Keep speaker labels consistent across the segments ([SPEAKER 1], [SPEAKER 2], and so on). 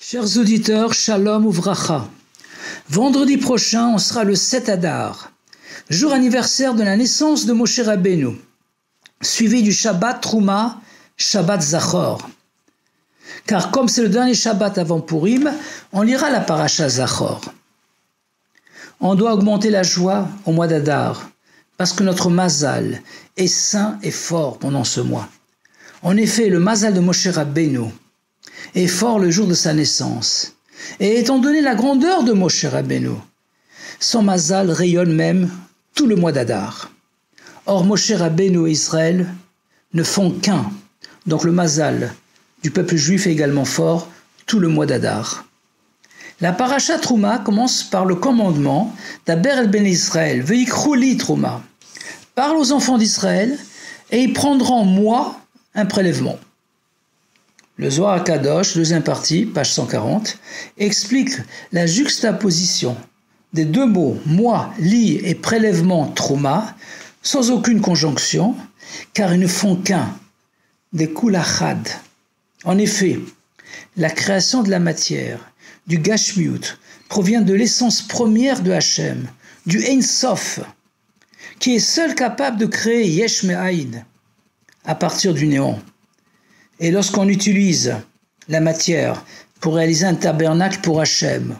[SPEAKER 1] Chers auditeurs, Shalom Uvracha. Vendredi prochain, on sera le 7 Adar, jour anniversaire de la naissance de Moshe Rabbeinu, suivi du Shabbat Trouma, Shabbat Zachor. Car comme c'est le dernier Shabbat avant Purim, on lira la paracha Zachor. On doit augmenter la joie au mois d'Adar, parce que notre Mazal est sain et fort pendant ce mois. En effet, le Mazal de Moshe Rabbeinu est fort le jour de sa naissance. Et étant donné la grandeur de Moshe Rabbeinu, son Mazal rayonne même tout le mois d'Adar. Or, Moshe Rabbeinu et Israël ne font qu'un. Donc le Mazal du peuple juif est également fort tout le mois d'Adar. La paracha Trouma commence par le commandement d'Aber el ben Israël, Veikru li Trouma. Parle aux enfants d'Israël et ils prendront moi un prélèvement. Le Zohar HaKadosh, deuxième partie, page 140, explique la juxtaposition des deux mots moi, li et prélèvement Trouma sans aucune conjonction, car ils ne font qu'un, des kulachad. En effet, la création de la matière, du Gashmiut, provient de l'essence première de Hachem, du Ein Sof, qui est seul capable de créer Yesh Me'ayin, à partir du néant. Et lorsqu'on utilise la matière pour réaliser un tabernacle pour Hachem,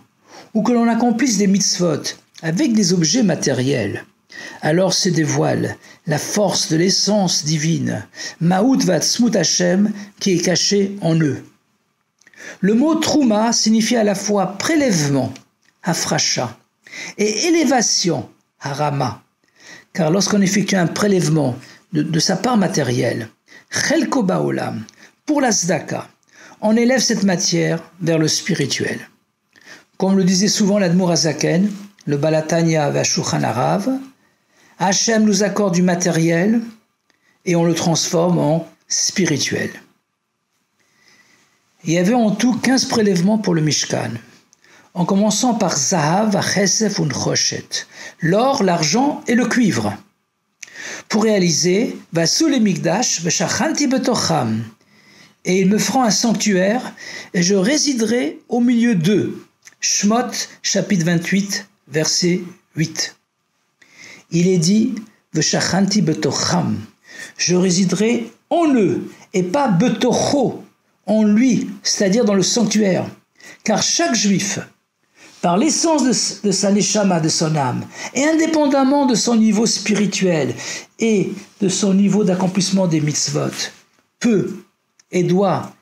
[SPEAKER 1] ou que l'on accomplisse des mitzvot avec des objets matériels, alors se dévoile la force de l'essence divine, Ma'ut Vatzmut Hachem, qui est cachée en eux. Le mot Trouma signifie à la fois prélèvement, Hafracha, et élévation, Harama, car lorsqu'on effectue un prélèvement de sa part matérielle, Chelko Ba'olam, pour la Zdaka, on élève cette matière vers le spirituel. Comme le disait souvent l'Admour HaZaken, le Balatanya Vashulchan Harav, Hachem nous accorde du matériel et on le transforme en spirituel. Il y avait en tout 15 prélèvements pour le Mishkan, en commençant par Zahav, Chesef und Choshet, l'or, l'argent et le cuivre, pour réaliser Vasul et Mikdash, Veshachanti betocham, et ils me feront un sanctuaire, et je résiderai au milieu d'eux. Shmot, chapitre 28, verset 8. Il est dit, Veshachanti betocham, je résiderai en eux, et pas betocho, en lui, c'est-à-dire dans le sanctuaire. Car chaque juif, par l'essence de sa neshama, de son âme, et indépendamment de son niveau spirituel et de son niveau d'accomplissement des mitzvot, peut et doit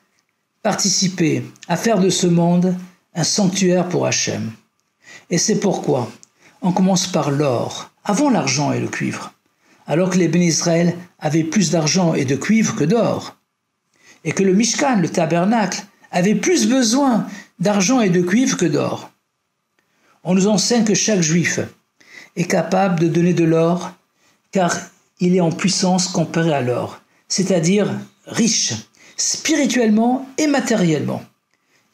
[SPEAKER 1] participer à faire de ce monde un sanctuaire pour Hachem. Et c'est pourquoi on commence par l'or, avant l'argent et le cuivre, alors que les bénis Israël avaient plus d'argent et de cuivre que d'or, et que le Mishkan, le tabernacle, avait plus besoin d'argent et de cuivre que d'or. On nous enseigne que chaque juif est capable de donner de l'or, car il est en puissance comparé à l'or, c'est-à-dire riche, spirituellement et matériellement.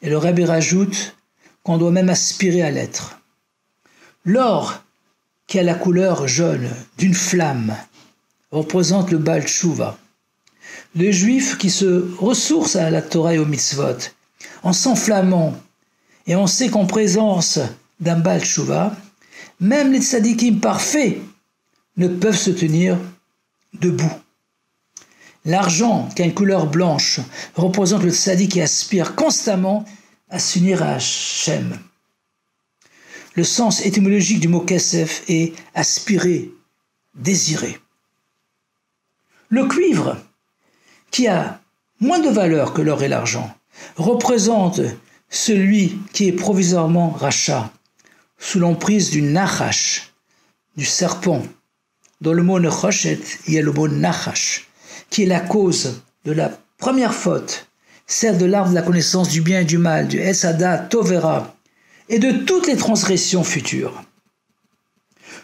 [SPEAKER 1] Et le Rebbe rajoute qu'on doit même aspirer à l'être. L'or, qui a la couleur jaune d'une flamme, représente le Baal Tshuva. Le juif qui se ressource à la Torah et aux mitzvot, en s'enflammant, et on sait qu'en présence d'un Baal Tshuva, même les tzadikim parfaits ne peuvent se tenir debout. L'argent, qui a une couleur blanche, représente le tzadik qui aspire constamment à s'unir à Hachem. Le sens étymologique du mot kesef est aspirer, désirer. Le cuivre, qui a moins de valeur que l'or et l'argent, représente celui qui est provisoirement rachat, sous l'emprise du nachash, du serpent. Dans le mot nechoshet, il y a le mot nachash, qui est la cause de la première faute, celle de l'arbre de la connaissance du bien et du mal, du Etz Hadat, Tovera, et de toutes les transgressions futures.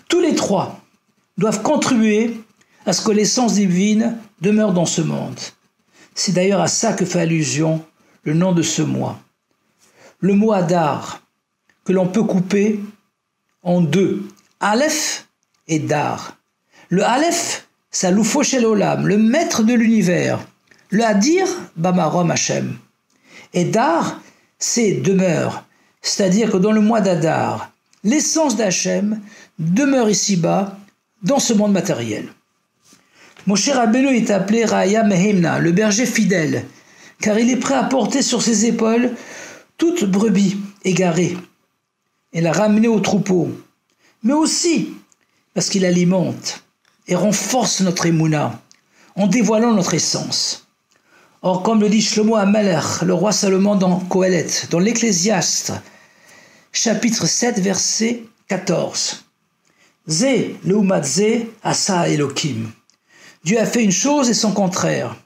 [SPEAKER 1] Tous les trois doivent contribuer à ce que l'essence divine demeure dans ce monde. C'est d'ailleurs à ça que fait allusion le nom de ce mois. Le mot Adar, que l'on peut couper en deux, Aleph et Dar. Le Aleph, c'est Loufo Shel Olam, le maître de l'univers. Le Hadir, Bamarom Hashem. Et Dar, c'est demeure, c'est-à-dire que dans le mois d'Adar, l'essence d'Hachem demeure ici-bas, dans ce monde matériel. Moshe Rabbeinu est appelé Raya Mehemna, le berger fidèle, car il est prêt à porter sur ses épaules toute brebis égarée et la ramener au troupeau, mais aussi parce qu'il alimente et renforce notre émouna en dévoilant notre essence. Or, comme le dit Shlomo HaMelech, le roi Salomon dans Kohelet, dans l'Ecclésiaste, chapitre 7, verset 14. Zé, leumat zé, asa Elohim. Dieu a fait une chose et son contraire.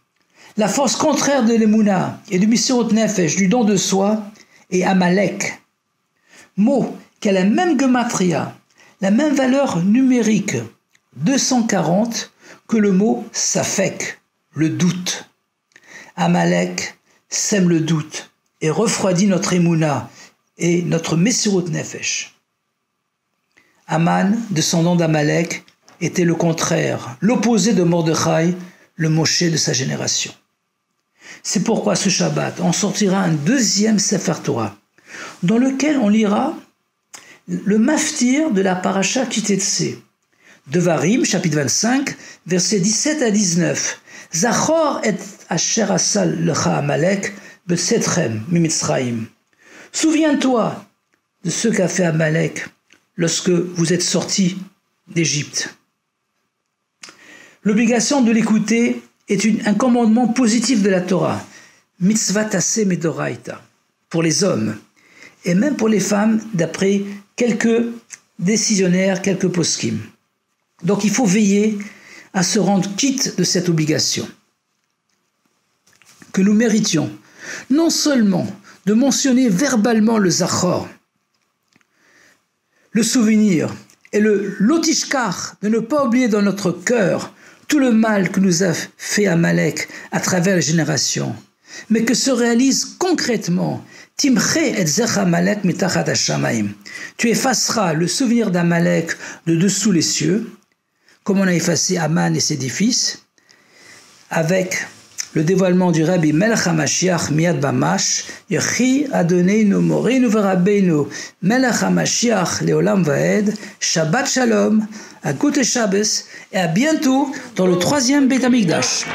[SPEAKER 1] La force contraire de l'Emouna et du Misirut Nefesh, du don de soi, est Amalek. Mot qui a la même gematria, la même valeur numérique, 240, que le mot Safek, le doute. Amalek sème le doute et refroidit notre Emouna et notre Mesirut Nefesh. Aman, descendant d'Amalek, était le contraire, l'opposé de Mordechai, le Moshe de sa génération. C'est pourquoi ce Shabbat, on sortira un deuxième Sefer Torah, dans lequel on lira le maftir de la paracha Kitetse, Devarim, chapitre 25, versets 17 à 19. Zachor et asher asal lecha Amalek besetchem mimitzraim. Souviens-toi de ce qu'a fait Amalek lorsque vous êtes sortis d'Égypte. L'obligation de l'écouter est un commandement positif de la Torah, mitzvah taseh medoraita, pour les hommes, et même pour les femmes, d'après quelques décisionnaires, quelques poskim. Donc il faut veiller à se rendre quitte de cette obligation. Que nous méritions non seulement de mentionner verbalement le Zachor, le souvenir, et le lotishkar, de ne pas oublier dans notre cœur tout le mal que nous a fait Amalek à travers les générations, mais que se réalise concrètement. Timche et zech Amalek mitachat hashamayim. Tu effaceras le souvenir d'Amalek de dessous les cieux, comme on a effacé Aman et ses 10 fils, avec le dévoilement du Rabbi Melech HaMashiach Miyad Bamash, Yechi Adoneinu Moreinu Verabbeinu Melech HaMashiach Leolam Vaed, Shabbat Shalom, à Gute Shabbos, et à bientôt dans le 3e Beit HaMikdash.